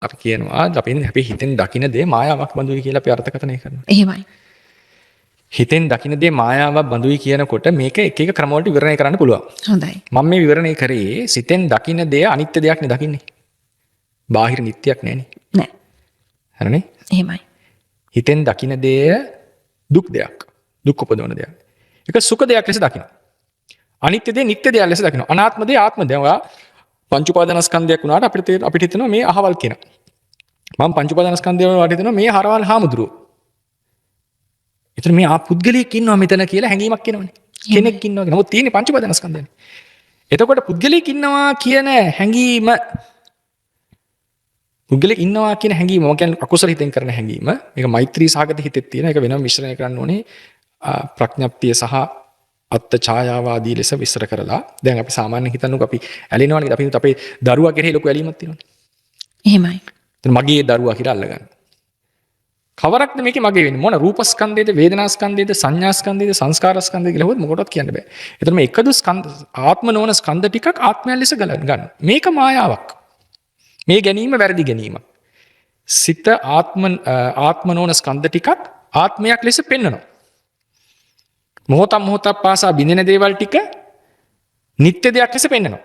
අපි කියනවා අපි හිතෙන් දකින දේ මායාවක් බඳුයි කියලා අපි අර්ථකථනය කරනවා. එහෙමයි. හිතෙන් දකින දේ මායාවක් බඳුයි කියනකොට මේක එක එක ක්‍රම වලට විවරණය කරන්න පුළුවන්. හොඳයි. මම මේ විවරණය කරේ සිතෙන් දකින දේ අනිත්‍ය දෙයක් නේ දකින්නේ. බාහිර නිට්ටයක් නෑනේ. නෑ. හරිනේ? එහෙමයි. හිතෙන් දකින දේ දුක් දෙයක්. දුක් උපදවන දෙයක්. ඒක සුඛ දෙයක් ලෙස දකිනවා. අනිත්‍ය දේ නිට්ටය දෙයක් ලෙස දකිනවා. අනාත්ම දේ ආත්ම දෙයක්. ඔයා පංච උපාදානස්කන්ධයක් වුණාට අපිට හිතෙනවා මේ අහවල් කියන. මම පංච උපාදානස්කන්ධය වලට හිතෙනවා මේ හරවල් හාමුදුරුවෝ. එතන මේ පුද්ගලයෙක් ඉන්නවා මෙතන කියලා හැඟීමක් එනවනේ. කෙනෙක් ඉන්නවා කියලා. නමුත් තියෙන්නේ පංච උපාදානස්කන්ධයනේ. එතකොට පුද්ගලයෙක් ඉන්නවා කියන හැඟීම මම කියන්නේ අකුසල හිතෙන් කරන හැඟීම. මේක මෛත්‍රී සහගත හිතෙත් තියෙන. ඒක වෙනම මිශ්‍රණය කරන්න ඕනේ. ප්‍රඥප්තිය සහ අත්ත ඡායාවාදී ලෙස විස්තර කරලා. දැන් අපි සාමාන්‍යයෙන් හිතන්නකෝ අපි ඇලෙනවනේ. අපි අපේ දරුවා කෙරෙහි ලොකු ඇලීමක් තියෙනවනේ. එහෙමයි. එතන මගේ දරුවා කියලා අල්ලගන්න. කවරක්ද මේකේ මගේ වෙන්නේ? මොන රූපස්කන්ධයේද, වේදනාස්කන්ධයේද, සංඥාස්කන්ධයේද, සංස්කාරස්කන්ධයේද කියලා හොත් මොකටවත් කියන්න බෑ. එතන මේ එකදු ස්කන්ධ ආත්ම නොවන ස්කන්ධ ටිකක් ආත්මයන් ලෙස ගන්න. මේක මායාවක්. මේ ගැනීම වැරදි ගැනීමක්. සිත ආත්ම නොවන ස්කන්ධ ටිකක් ආත්මයක් ලෙස පෙන්වනවා. මොහොතක් පාසා බිඳෙන දේවල් ටික නිත්‍ය දෙයක් ලෙස පෙන්වනවා.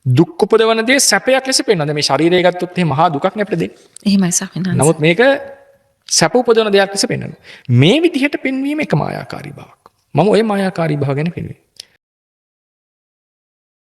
දුක් උපදවන දේ සැපයක් ලෙස පෙන්වනවා. මේ ශරීරය ගත්තොත් එහෙම මහා දුකක් නේ අපිට දෙන්නේ. එහෙමයි සහිනාන්ස. නමුත් මේක සැප උපදවන දෙයක් ලෙස පෙන්වනවා. මේ විදිහට පෙන්වීම එක මායාකාරී බවක්. මම ওই මායාකාරී භාව ගැන පෙන්වන්නේ.